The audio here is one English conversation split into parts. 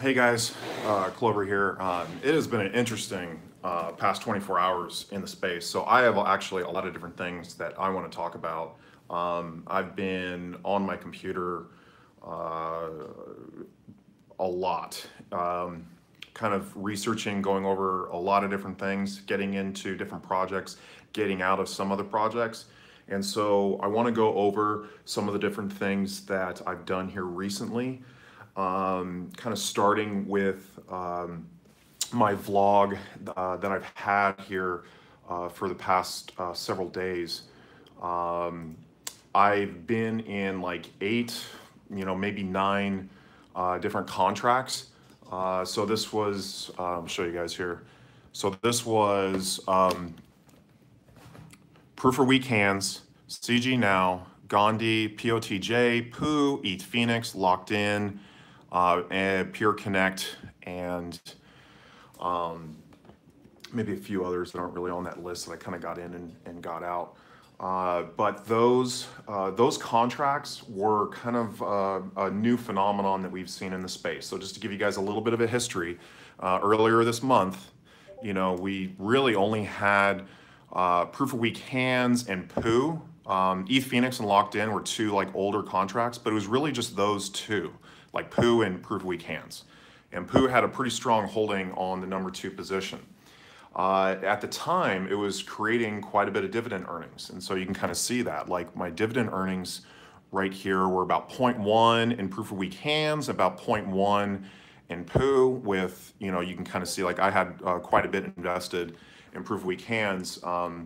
Hey guys, Clover here. It has been an interesting past 24 hours in the space. So I have actually a lot of different things that I want to talk about. I've been on my computer a lot, kind of researching, going over a lot of different things, getting into different projects, getting out of some other projects. And so I want to go over some of the different things that I've done here recently. Kind of starting with my vlog that I've had here for the past several days. I've been in like 8, maybe 9 different contracts. So this was, I'll show you guys here. So this was Proof for Weak Hands, CG Now, Gandhi, POTJ, Poo, ETH Phoenix, Locked In, and Pure Connect, and maybe a few others that aren't really on that list that I kind of got in and got out. But those contracts were kind of a new phenomenon that we've seen in the space. So just to give you guys a little bit of a history, earlier this month, we really only had Proof of Weak Hands and Poo. ETH Phoenix and Locked In were 2 like older contracts, but it was really just those 2. Like Poo and Proof of Weak Hands. And Poo had a pretty strong holding on the number 2 position. At the time, it was creating quite a bit of dividend earnings. And so you can kind of see that. Like my dividend earnings right here were about 0.1 in Proof of Weak Hands, about 0.1 in Poo with, you can kind of see like I had quite a bit invested in Proof of Weak Hands,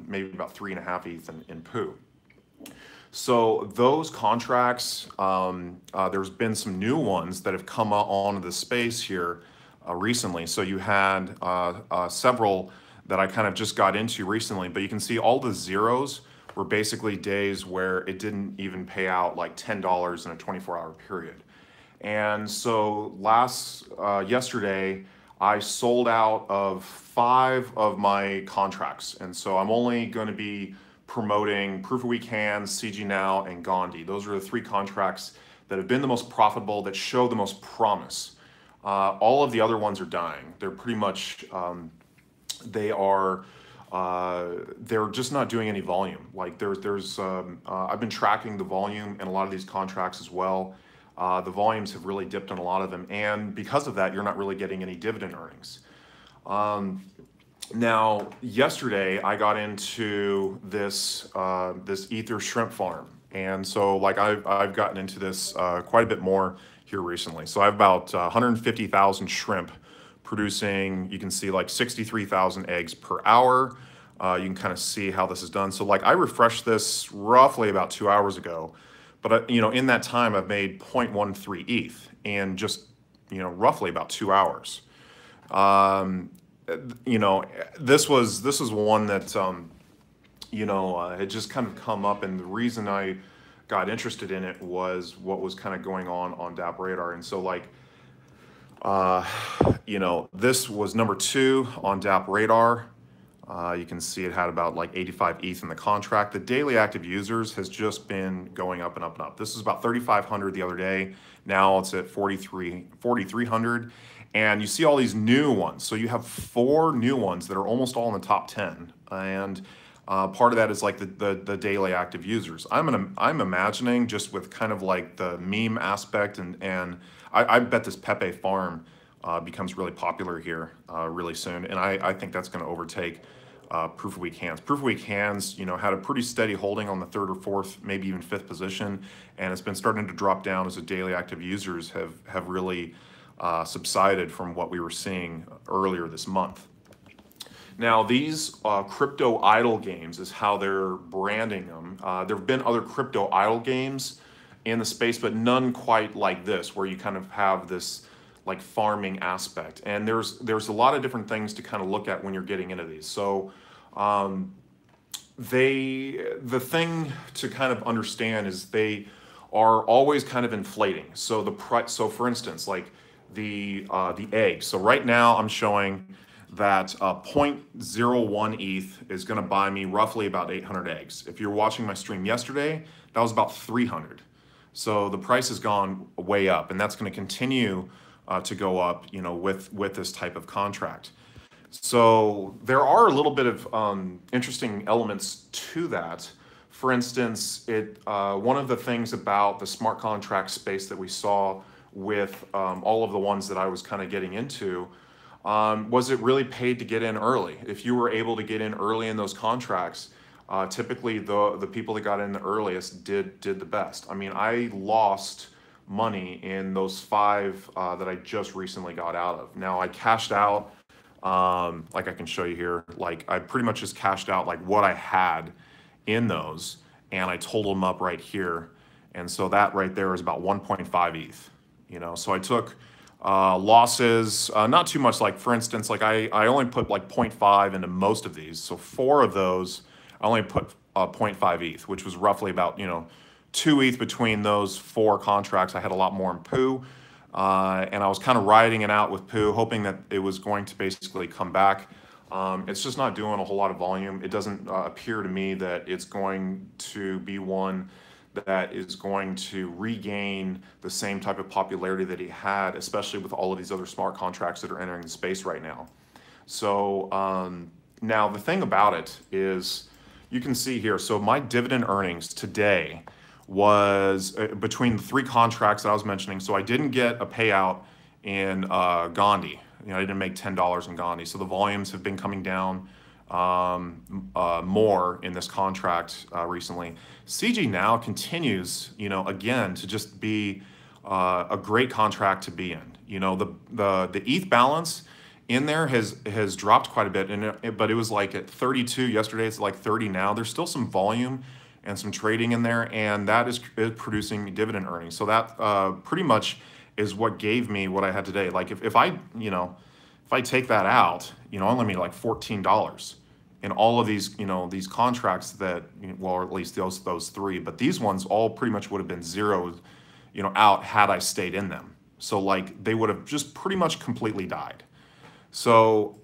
maybe about 3.5 ETH in Poo. So those contracts, there's been some new ones that have come onto the space here recently. So you had several that I kind of just got into recently, but you can see all the zeros were basically days where it didn't even pay out like $10 in a 24-hour period. And so yesterday, I sold out of 5 of my contracts. And so I'm only going to be promoting Proof of Weak Hands, CG Now, and Gandhi. Those are the 3 contracts that have been the most profitable, that show the most promise. All of the other ones are dying. They're pretty much, they're just not doing any volume. Like I've been tracking the volume in a lot of these contracts as well. The volumes have really dipped on a lot of them. And because of that, you're not really getting any dividend earnings. Now, yesterday I got into this Ether shrimp farm, and so like I've gotten into this quite a bit more here recently. So I have about 150,000 shrimp producing. You can see like 63,000 eggs per hour. You can kind of see how this is done. So like I refreshed this roughly about 2 hours ago, but in that time I've made 0.13 ETH in just roughly about 2 hours. This was one that, had just kind of come up, and the reason I got interested in it was what was kind of going on DApp Radar. And so like, this was number 2 on DApp Radar. You can see it had about like 85 ETH in the contract. The daily active users has just been going up and up and up. This is about 3,500 the other day. Now it's at 4,300. And you see all these new ones. So you have 4 new ones that are almost all in the top 10. And part of that is like the daily active users. I'm imagining, just with kind of like the meme aspect, and I bet this Pepe farm becomes really popular here really soon. And I think that's going to overtake Proof of Weak Hands. Proof of Weak Hands, had a pretty steady holding on the 3rd or 4th, maybe even 5th position. And it's been starting to drop down as the daily active users have really subsided from what we were seeing earlier this month. Now these crypto idle games is how they're branding them. There have been other crypto idle games in the space, but none quite like this, where you kind of have this like farming aspect. And there's a lot of different things to kind of look at when you're getting into these. So the thing to kind of understand is they are always kind of inflating. So the price. So for instance, like the egg. So right now I'm showing that 0.01 ETH is going to buy me roughly about 800 eggs. If you're watching my stream yesterday, that was about 300. So the price has gone way up, and that's going to continue to go up, with this type of contract. So there are a little bit of interesting elements to that. For instance, one of the things about the smart contract space that we saw with all of the ones that I was kind of getting into was it really paid to get in early. If you were able to get in early in those contracts, typically the people that got in the earliest did the best. I mean, I lost money in those 5 that I just recently got out of. Now I cashed out, like I can show you here, like I pretty much just cashed out like what I had in those, and I totaled them up right here. And so that right there is about 1.5 ETH, so I took losses, not too much. Like for instance, like I only put like 0.5 into most of these. So 4 of those, I only put 0.5 ETH, which was roughly about, 2 ETH between those 4 contracts. I had a lot more in PoW, and I was kind of riding it out with PoW, hoping that it was going to basically come back. It's just not doing a whole lot of volume. It doesn't appear to me that it's going to be one that is going to regain the same type of popularity that he had, especially with all of these other smart contracts that are entering the space right now. So now the thing about it is, you can see here, so my dividend earnings today was between the 3 contracts that I was mentioning. So I didn't get a payout in Gandhi. I didn't make $10 in Gandhi. So the volumes have been coming down more in this contract recently. CG now continues, again, to just be a great contract to be in. The ETH balance in there has dropped quite a bit, but it was like at 32 yesterday. It's like 30 now. There's still some volume and some trading in there, and that is producing dividend earnings. So that pretty much is what gave me what I had today. Like if I take that out, I only made like $14 in all of these, these contracts that, well, at least those 3, but these ones all pretty much would have been zeroed, out had I stayed in them. So like they would have just pretty much completely died. So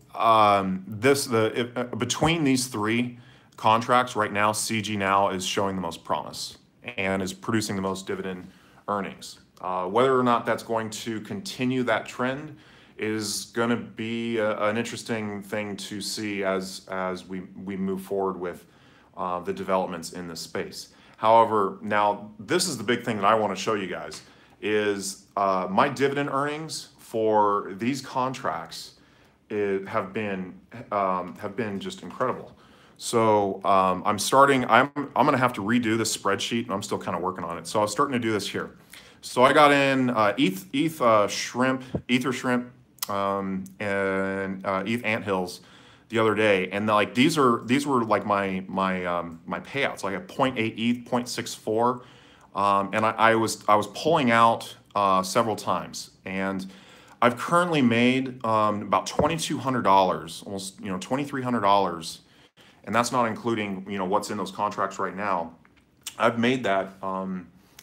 between these 3 contracts right now, CG now is showing the most promise and is producing the most dividend earnings. Whether or not that's going to continue that trend is going to be an interesting thing to see as we move forward with the developments in this space. However, now this is the big thing that I want to show you guys is my dividend earnings for these contracts have been just incredible. So I'm going to have to redo this spreadsheet, and I'm still kind of working on it. So I was starting to do this here. So I got in Ether shrimp, and ETH anthills the other day, and like these were like my payouts, like at 0.8 ETH, 0.64, and I was pulling out several times, and I've currently made about $2,200, almost $2,300, and that's not including what's in those contracts right now. I've made that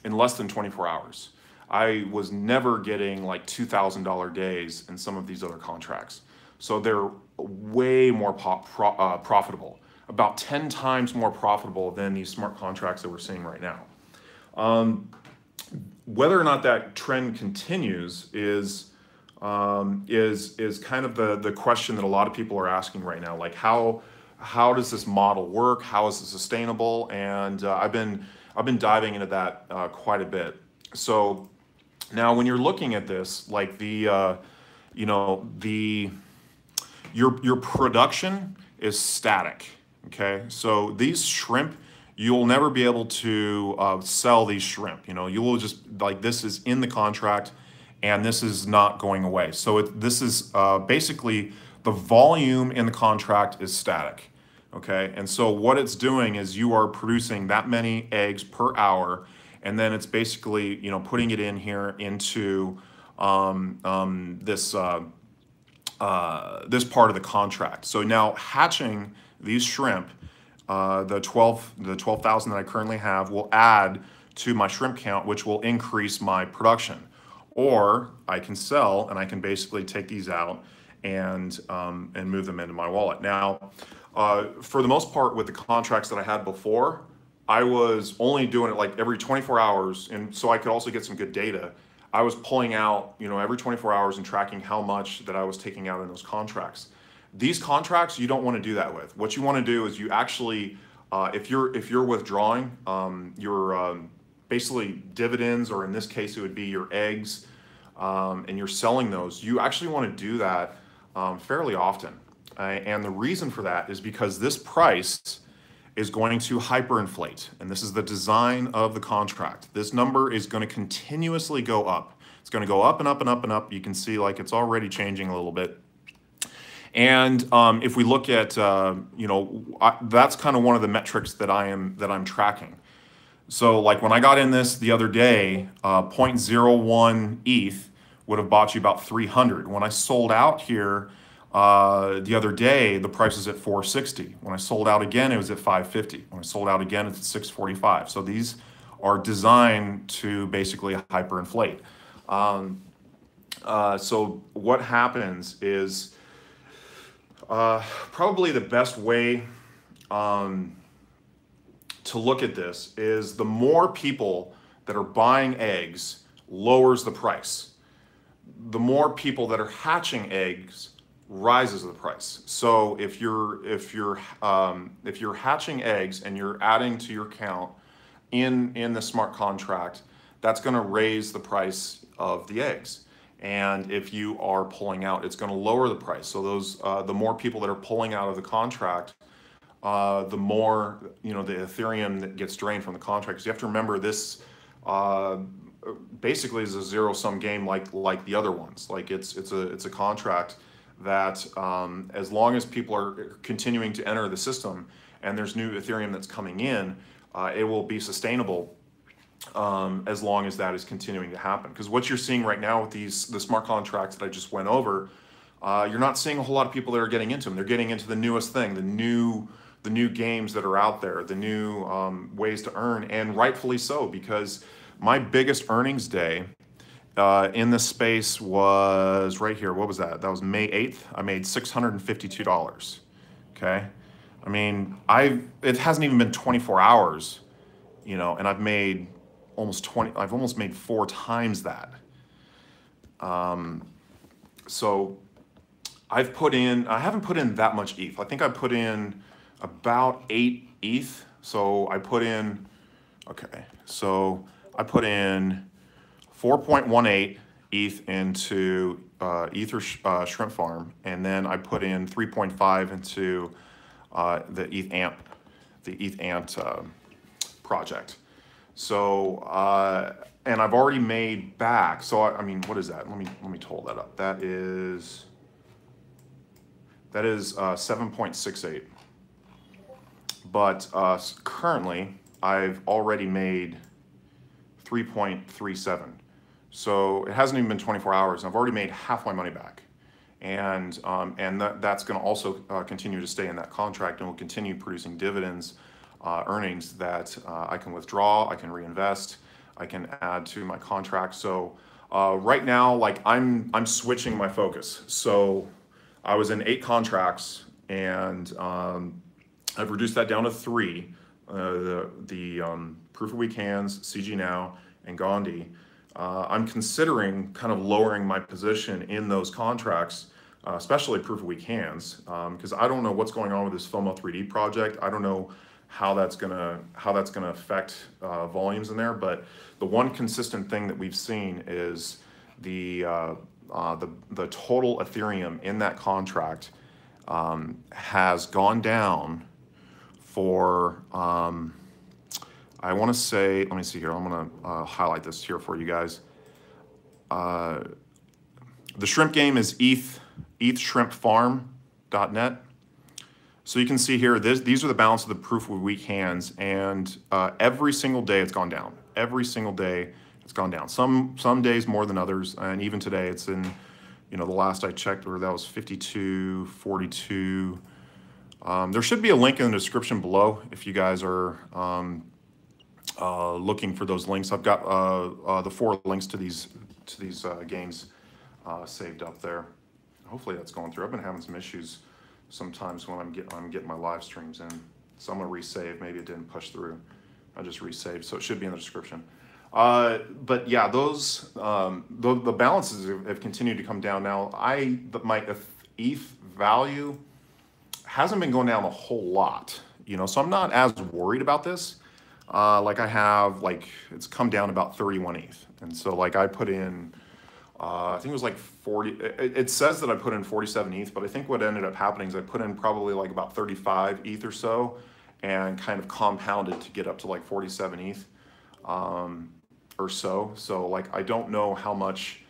in less than 24 hours. I was never getting like $2,000 days in some of these other contracts. So they're way more profitable, about 10 times more profitable than these smart contracts that we're seeing right now. Whether or not that trend continues is kind of the question that a lot of people are asking right now. Like how does this model work? How is it sustainable? And I've been diving into that quite a bit. So now when you're looking at this, like your production is static, okay? So these shrimp, you'll never be able to sell these shrimp. You will just, like, this is in the contract and this is not going away. So this is basically the volume in the contract is static, okay? And so what it's doing is you are producing that many eggs per hour, and then it's basically, putting it in here into this part of the contract. So now hatching these shrimp, the 12,000 that I currently have will add to my shrimp count, which will increase my production. Or I can sell, and I can basically take these out and move them into my wallet. Now, for the most part, with the contracts that I had before, I was only doing it like every 24 hours, and so I could also get some good data. I was pulling out, you know, every 24 hours and tracking how much that I was taking out in those contracts. These contracts, you don't want to do that with. What you want to do is you actually, if you're withdrawing your basically dividends, or in this case it would be your eggs, and you're selling those, you actually want to do that fairly often. And the reason for that is because this price is going to hyperinflate, and this is the design of the contract. This number is going to continuously go up. It's going to go up and up and up and up. You can see like it's already changing a little bit. And if we look at, you know, that's kind of one of the metrics that I'm tracking. So like when I got in this the other day, 0.01 ETH would have bought you about 300. When I sold out here the other day, the price is at 460. When I sold out again, it was at 550. When I sold out again, it's at 645. So these are designed to basically hyperinflate. So what happens is probably the best way to look at this is the more people that are buying eggs lowers the price. The more people that are hatching eggs rises the price. So if you're hatching eggs and you're adding to your count in the smart contract, that's going to raise the price of the eggs. And if you are pulling out, it's going to lower the price. So those the more people that are pulling out of the contract, the more, you know, the Ethereum that gets drained from the contract. Because you have to remember, this basically is a zero-sum game like the other ones. Like it's a contract that as long as people are continuing to enter the system and there's new Ethereum that's coming in, it will be sustainable as long as that is continuing to happen. Because what you're seeing right now with the smart contracts that I just went over, you're not seeing a whole lot of people that are getting into them. They're getting into the newest thing, the new games that are out there, the new ways to earn, and rightfully so, because my biggest earnings day in this space was right here. What was that? That was May 8th. I made $652. Okay. I mean, it hasn't even been 24 hours, you know, and I've made I've almost made 4 times that. So I haven't put in that much ETH. I think I put in about 8 ETH. So I put in, okay, so I put in 4.18 ETH into Ether Shrimp Farm, and then I put in 3.5 into the ETH Ant project. So and I've already made back. So I mean, what is that? Let me total that up. That is 7.68. But currently, I've already made 3.37. So it hasn't even been 24 hours, and I've already made half my money back. And that's going to also continue to stay in that contract, and will continue producing dividends, earnings that I can withdraw, I can reinvest, I can add to my contract. So right now, like I'm switching my focus. So I was in 8 contracts, and I've reduced that down to 3. The Proof of Weak Hands, CG Now, and Gandhi. I'm considering kind of lowering my position in those contracts, especially Proof of Weak Hands, because I don't know what's going on with this FOMO 3D project. I don't know how that's gonna affect volumes in there. But the one consistent thing that we've seen is the total Ethereum in that contract has gone down for I want to say, let me see here. I'm going to highlight this here for you guys. The shrimp game is ethshrimpfarm.net. So you can see here, these are the balance of the Proof of Weak Hands, and every single day it's gone down. Every single day it's gone down. Some days more than others, and even today it's in, you know, the last I checked where that was 52, 42. There should be a link in the description below if you guys are looking for those links. I've got the 4 links to these games saved up there. Hopefully that's going through. I've been having some issues sometimes when I'm getting my live streams in. So I'm gonna resave. Maybe it didn't push through. I just resaved, so it should be in the description. But yeah, those the balances have continued to come down. Now, my ETH value hasn't been going down a whole lot, you know, so I'm not as worried about this. Like I have, like, it's come down about 31 ETH, and so like I put in, I think it was like 40. It says that I put in 47 ETH, but I think what ended up happening is I put in probably like about 35 ETH or so, and kind of compounded to get up to like 47 ETH. Or so. So like I don't know how much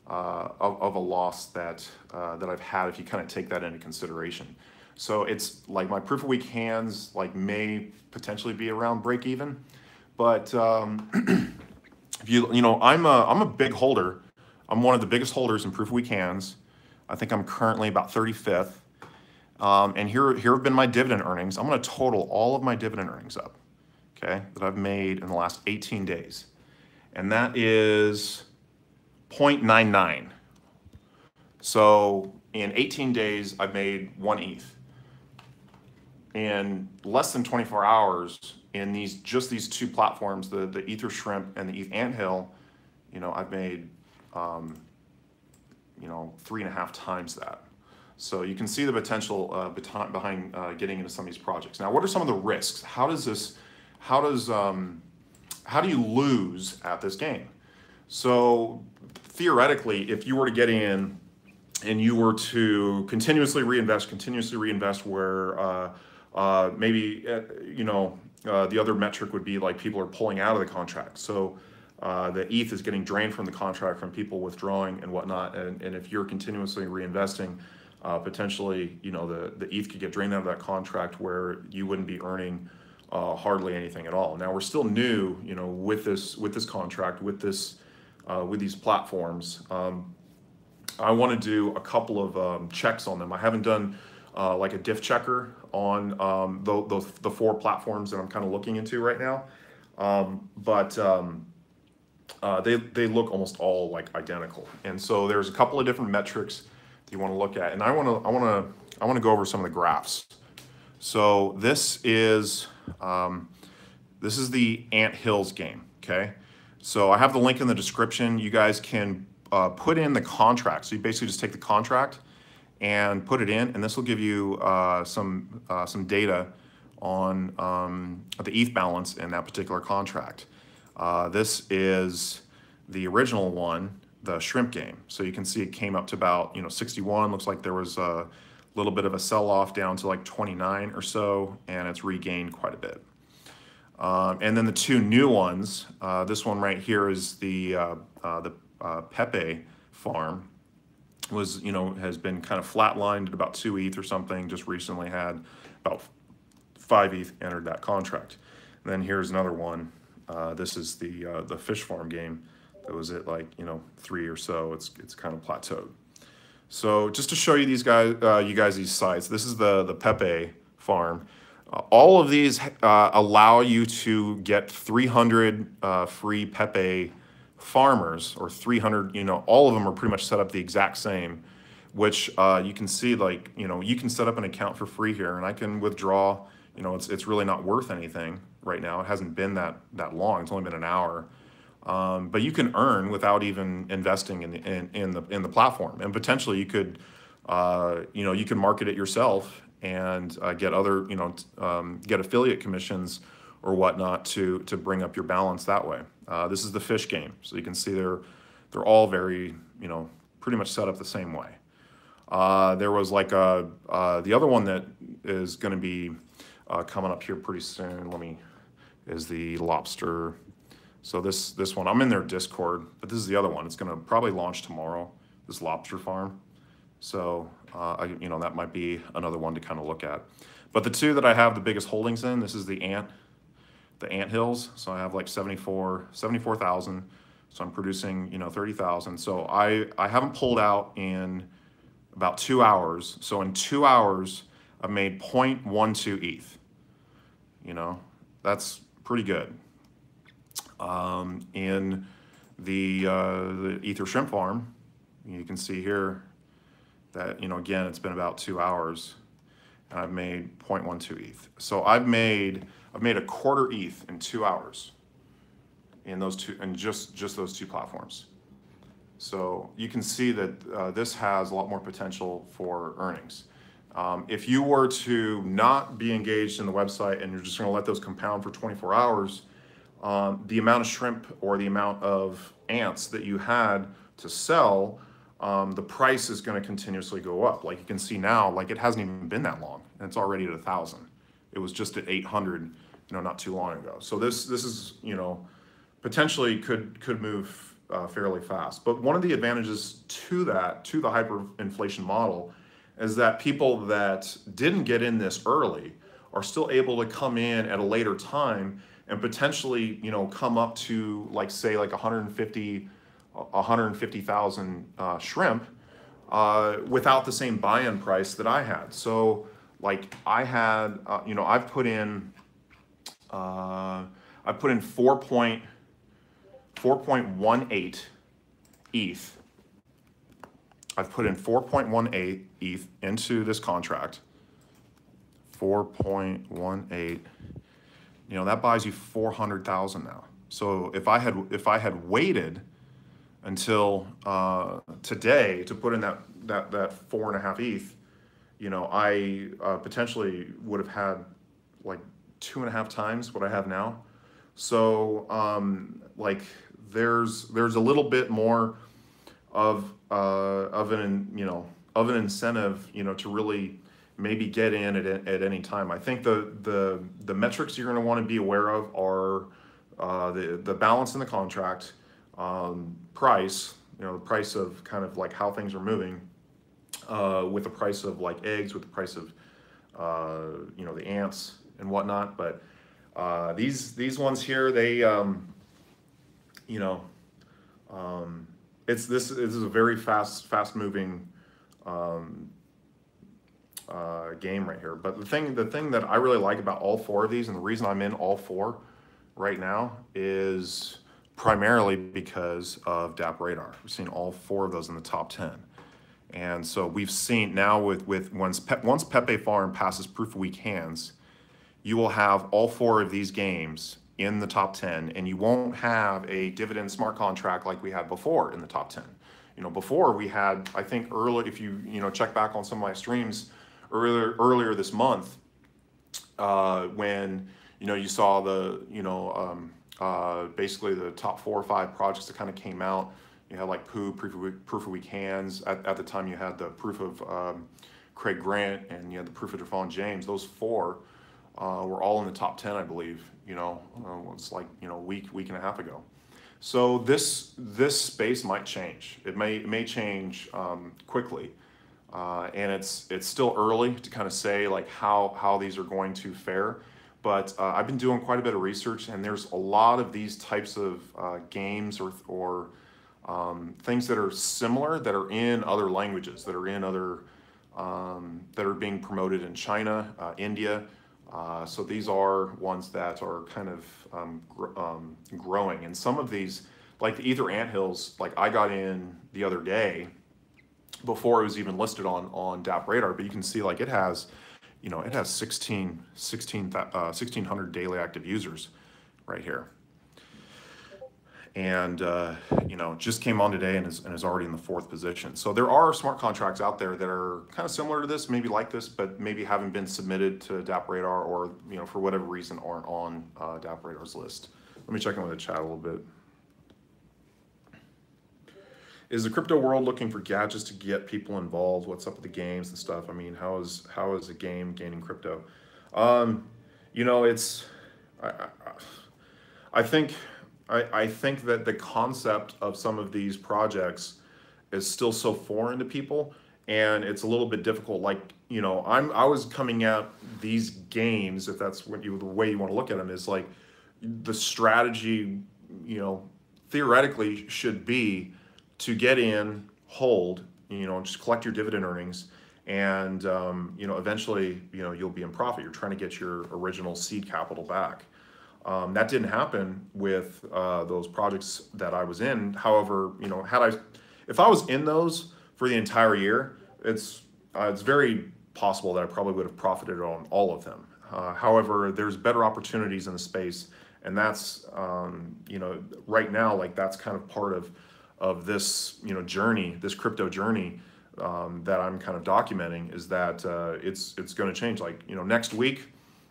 of a loss that I've had if you kind of take that into consideration. So it's like my proof of week hands like may potentially be around break even, but if you know I'm a big holder. I'm one of the biggest holders in proof of week hands. I think I'm currently about 35th. And here have been my dividend earnings. I'm going to total all of my dividend earnings up, okay, that I've made in the last 18 days. And that is 0.99. So in 18 days, I've made 1 ETH. In less than 24 hours, in just these two platforms, the Ether Shrimp and the ETH Anthill, you know, I've made, you know, 3.5 times that. So you can see the potential behind getting into some of these projects. Now, what are some of the risks? How do you lose at this game? So theoretically, if you were to get in and you were to continuously reinvest where maybe, you know, the other metric would be like people are pulling out of the contract. So the ETH is getting drained from the contract from people withdrawing and whatnot. And if you're continuously reinvesting, potentially, you know, the ETH could get drained out of that contract where you wouldn't be earning hardly anything at all. Now we're still new, you know, with this contract, with these platforms. I want to do a couple of checks on them. I haven't done like a diff checker on the 4 platforms that I'm kind of looking into right now, but they look almost all like identical. And so there's a couple of different metrics that you want to look at, and I want to go over some of the graphs. So this is the Ant Hills game, okay? So I have the link in the description. You guys can put in the contract. So you basically just take the contract and put it in, and this will give you some data on the ETH balance in that particular contract. This is the original one, the shrimp game. So you can see it came up to about, you know, 61. Looks like there was a little bit of a sell-off down to like 29 or so, and it's regained quite a bit. And then the 2 new ones, this one right here is the Pepe farm, was, you know, has been kind of flatlined at about 2 ETH or something, just recently had about 5 ETH entered that contract. And then here's another one. This is the fish farm game that was at like, you know, 3 or so. It's kind of plateaued. So just to show you these guys, these sites, this is the Pepe farm. All of these allow you to get 300 free Pepe farmers, or 300, you know, all of them are pretty much set up the exact same, which you can see, like, you know, you can set up an account for free here, and I can withdraw, you know, it's really not worth anything right now. It hasn't been that long. It's only been an hour. But you can earn without even investing in the platform, and potentially you could, you know, you can market it yourself and get other, you know, get affiliate commissions or whatnot to bring up your balance that way. This is the fish game, so you can see they're all very, you know, pretty much set up the same way. There was like the other one that is going to be coming up here pretty soon. Is the lobster. So this one, I'm in their Discord, but this is the other one. It's going to probably launch tomorrow, this lobster farm. So, you know, that might be another one to kind of look at. But the 2 that I have the biggest holdings in, this is the Ant Hills. So I have like 74,000. So I'm producing, you know, 30,000. So I haven't pulled out in about 2 hours. So in 2 hours, I've made 0.12 ETH. You know, that's pretty good. In the Ether Shrimp Farm, you can see here that, you know, again, it's been about 2 hours, and I've made 0.12 ETH. So I've made a quarter ETH in 2 hours. in those two, and just those two platforms. So you can see that this has a lot more potential for earnings. If you were to not be engaged in the website and you're just going to let those compound for 24 hours, the amount of shrimp or the amount of ants that you had to sell, the price is going to continuously go up. Like you can see now, like it hasn't even been that long, and it's already at 1,000. It was just at 800, not too long ago. So this is, potentially could move fairly fast. But one of the advantages to the hyperinflation model, is that people that didn't get in this early are still able to come in at a later time and potentially, come up to like, say, like 150,000 shrimp without the same buy-in price that I had. So like I had, I've put in 4.18 ETH. I've put in 4.18 ETH into this contract. 4.18. That buys you 400,000 now. So if I had waited until today to put in that 4.5 ETH, I potentially would have had like 2.5 times what I have now. So like there's a little bit more of an incentive, to really maybe get in at any time. I think the metrics you're going to want to be aware of are the balance in the contract, price, the price of kind of like how things are moving, with the price of like eggs, with the price of the ants and whatnot. But these ones here, they this is a very fast moving game right here. But the thing that I really like about all four of these, and the reason I'm in all four right now, is primarily because of DApp Radar. We've seen all four of those in the top 10. And so we've seen now with once Pepe Farm passes proof of weak hands, you will have all four of these games in the top 10, and you won't have a Dividend smart contract like we had before in the top 10. Before we had, I think early, if you check back on some of my streams earlier this month, when you saw the basically the top 4 or 5 projects that kind of came out. You had like proof of weak hands. At the time, you had the proof of Craig Grant, and you had the proof of Devon James. Those 4 were all in the top 10, I believe. It's like week and a half ago. So this space might change. It may change quickly, and it's still early to kind of say like how these are going to fare. But I've been doing quite a bit of research, and there's a lot of these types of games or things that are similar, that are in other languages, that are in other that are being promoted in China, India. So these are ones that are kind of growing. And some of these, like the Ether Anthills, like I got in the other day before it was even listed on DApp Radar, but you can see like it has, it has 1,600 daily active users right here. And, just came on today and is already in the 4th position. So there are smart contracts out there that are kind of similar to this, maybe like this, but maybe haven't been submitted to DApp Radar, or, for whatever reason aren't on DApp Radar's list. Let me check in with the chat a little bit. Is the crypto world looking for gadgets to get people involved? What's up with the games and stuff? I mean, how is a game gaining crypto? It's, I think that the concept of some of these projects is still so foreign to people, and it's a little bit difficult. Like, I was coming at these games, if that's what the way you want to look at them, is like the strategy, theoretically should be to get in, hold, just collect your dividend earnings, and eventually, you'll be in profit. You're trying to get your original seed capital back. That didn't happen with those projects that I was in. However, if I was in those for the entire year, it's very possible that I probably would have profited on all of them. However, there's better opportunities in the space, And that's, right now, like that's kind of part of this, journey, this crypto journey that I'm kind of documenting, is that it's going to change. Like, next week,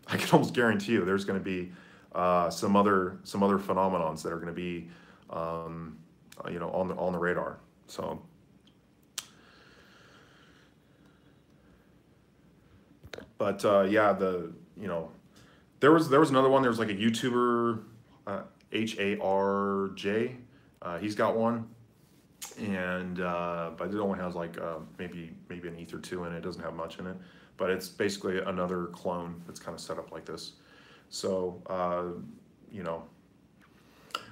I can almost guarantee you there's going to be some other phenomenons that are going to be, on the radar. So. But yeah, there was another one. There was like a YouTuber, HARJ. He's got one, and but it only has like maybe an ETH or two in it. It doesn't have much in it, but it's basically another clone that's kind of set up like this. So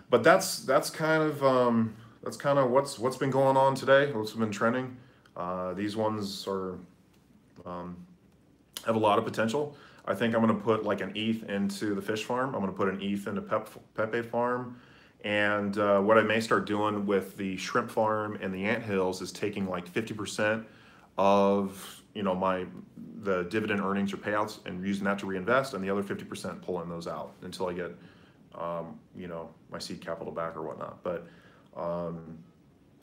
but that's kind of what's been going on today. What's been trending. These ones are. Have a lot of potential. I think I'm going to put like an ETH into the fish farm. I'm going to put an ETH into Pepe farm. And what I may start doing with the shrimp farm and the anthills is taking like 50% of the dividend earnings or payouts and using that to reinvest, and the other 50% pulling those out until I get my seed capital back or whatnot. But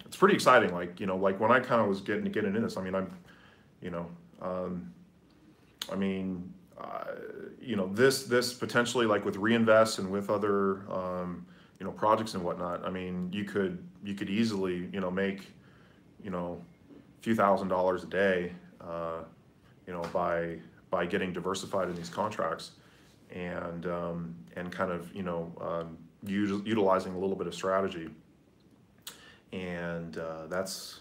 it's pretty exciting. Like like when I kind of was getting into this, this potentially, like with reinvest and with other projects and whatnot. I mean, you could easily make a few $1,000s a day by getting diversified in these contracts and kind of utilizing a little bit of strategy, and that's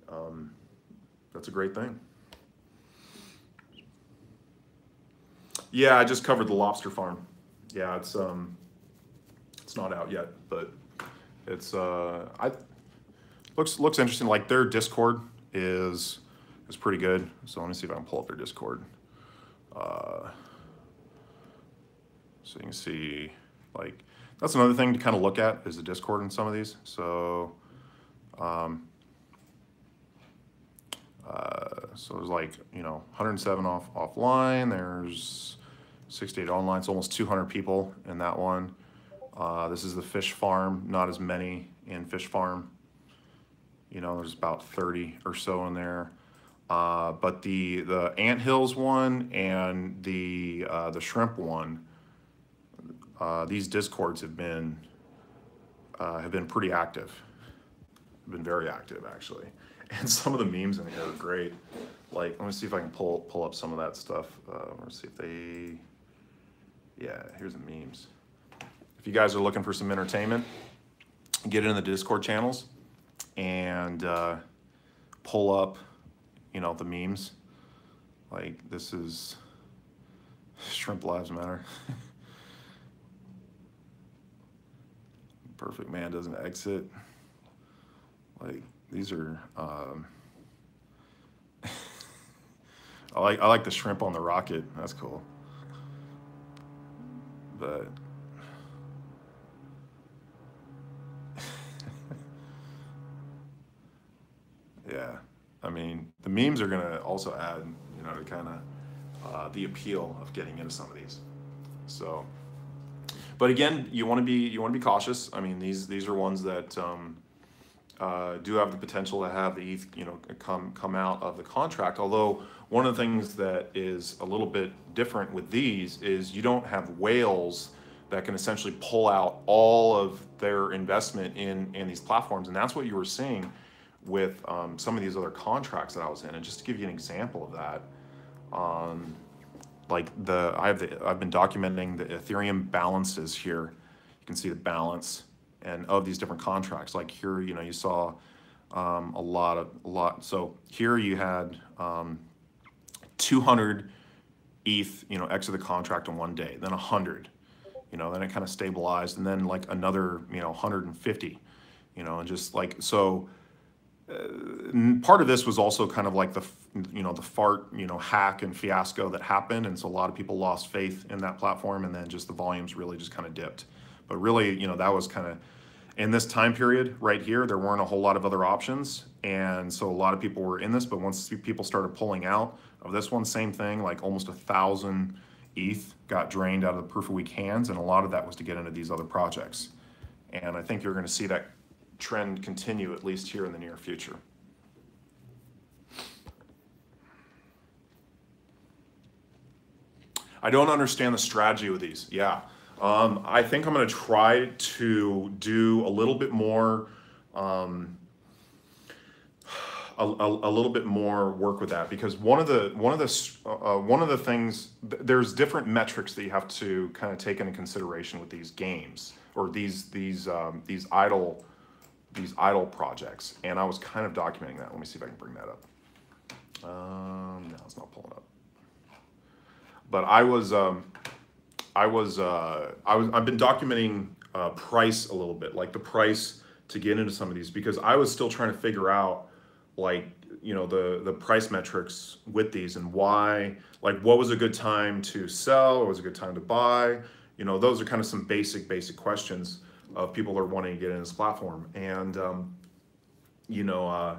a great thing. Yeah, I just covered the lobster farm. Yeah, it's not out yet, but it's looks interesting. Like their Discord is pretty good. So let me see if I can pull up their Discord. So you can see, like, that's another thing to kind of look at is the Discord in some of these. So so there's like 107 offline. There's 68 online. It's almost 200 people in that one. This is the fish farm. Not as many in fish farm. There's about 30 or so in there. But the anthills one and the shrimp one, these Discords have been pretty active. Have been very active actually. And some of the memes in here are great. Like, let me see if I can pull up some of that stuff. Let's see if they. Yeah, here's the memes. If you guys are looking for some entertainment, get into the Discord channels and pull up, the memes. Like, this is Shrimp Lives Matter. Perfect man doesn't exit. Like, these are. I like the shrimp on the rocket. That's cool. But yeah, I mean, the memes are gonna also add, to kind of the appeal of getting into some of these. So, but again, you want to be cautious. I mean, these are ones that do have the potential to have the ETH, come out of the contract. Although one of the things that is a little bit different with these is you don't have whales that can essentially pull out all of their investment in these platforms, and that's what you were seeing with some of these other contracts that I was in. And just to give you an example of that, like I've been documenting the Ethereum balances here. You can see the balance and of these different contracts. Like here, you saw a lot. So here you had 200 ETH, exit the contract in one day, then 100, then it kind of stabilized, and then like another, 150, and just like, so part of this was also kind of like the fart, hack and fiasco that happened. And so a lot of people lost faith in that platform, and then just the volumes really just kind of dipped. But really, that was kind of, in this time period right here, there weren't a whole lot of other options. And so a lot of people were in this, but once people started pulling out of this one, same thing, like almost 1,000 ETH got drained out of the proof of week hands, and a lot of that was to get into these other projects. And I think you're going to see that trend continue, at least here in the near future. I don't understand the strategy with these. Yeah, I think I'm going to try to do a little bit more, a little bit more work with that, because one of the things, there's different metrics that you have to kind of take into consideration with these games, or these idle projects, and I was kind of documenting that. Let me see if I can bring that up. No, it's not pulling up. But I've been documenting price a little bit, like the price to get into some of these, because I was still trying to figure out, like, you know, the price metrics with these, and why, like, what was a good time to sell, or what was a good time to buy. You know, those are kind of some basic questions of people that are wanting to get in this platform. And you know,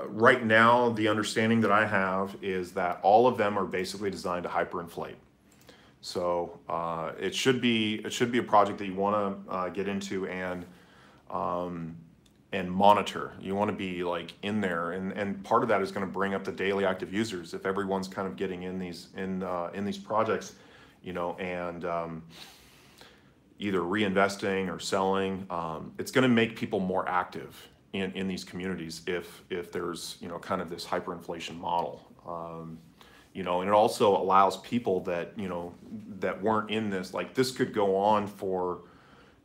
right now, the understanding that I have is that all of them are basically designed to hyperinflate. So it should be a project that you want to get into and monitor. You want to be like in there, and part of that is going to bring up the daily active users. If everyone's kind of getting in these projects, you know, and either reinvesting or selling, it's going to make people more active in these communities if there's, you know, kind of this hyperinflation model. You know, and it also allows people that, you know, that weren't in this, like, this could go on for,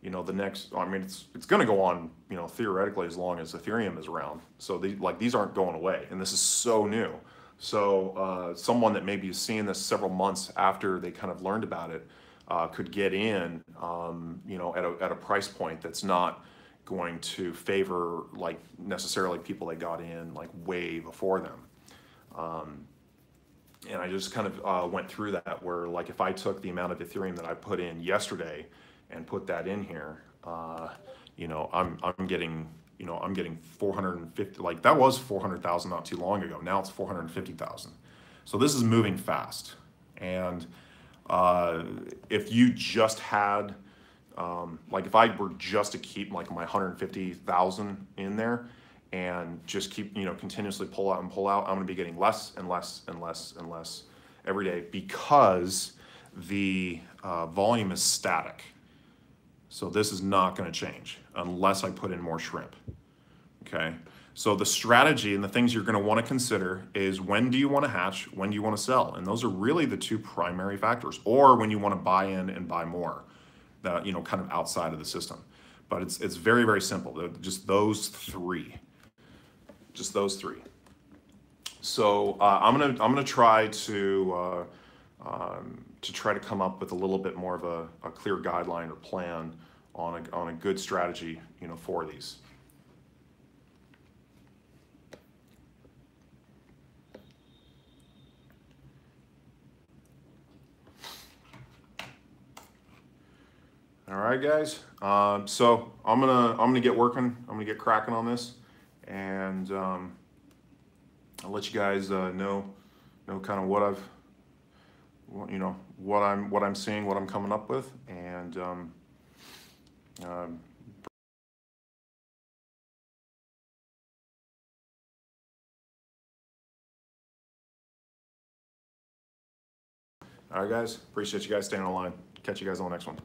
you know, the next, I mean, it's going to go on, you know, theoretically as long as Ethereum is around. So these aren't going away, and this is so new. So someone that maybe is seeing this several months after they kind of learned about it could get in, you know, at a price point that's not going to favor, like, necessarily people that got in like way before them. And I just kind of went through that, where, like, if I took the amount of Ethereum that I put in yesterday and put that in here, you know, I'm getting, you know, I'm getting 450, like, that was 400,000 not too long ago. Now it's 450,000. So this is moving fast. And if you just had, like, if I were just to keep like my 150,000 in there and just keep, you know, continuously pull out, I'm going to be getting less and less and less and less every day, because the volume is static. So this is not going to change unless I put in more shrimp. Okay. So the strategy and the things you're going to want to consider is, when do you want to hatch? When do you want to sell? And those are really the two primary factors, or when you want to buy in and buy more, that, you know, kind of outside of the system. But it's very, very simple. Just those three. Just those three. So I'm gonna try to come up with a little bit more of a clear guideline or plan on a good strategy, you know, for these. All right, guys. So I'm gonna get working. I'm gonna get cracking on this, and I'll let you guys know kind of what I'm seeing, what I'm coming up with, and all right, guys. Appreciate you guys staying online. Catch you guys on the next one.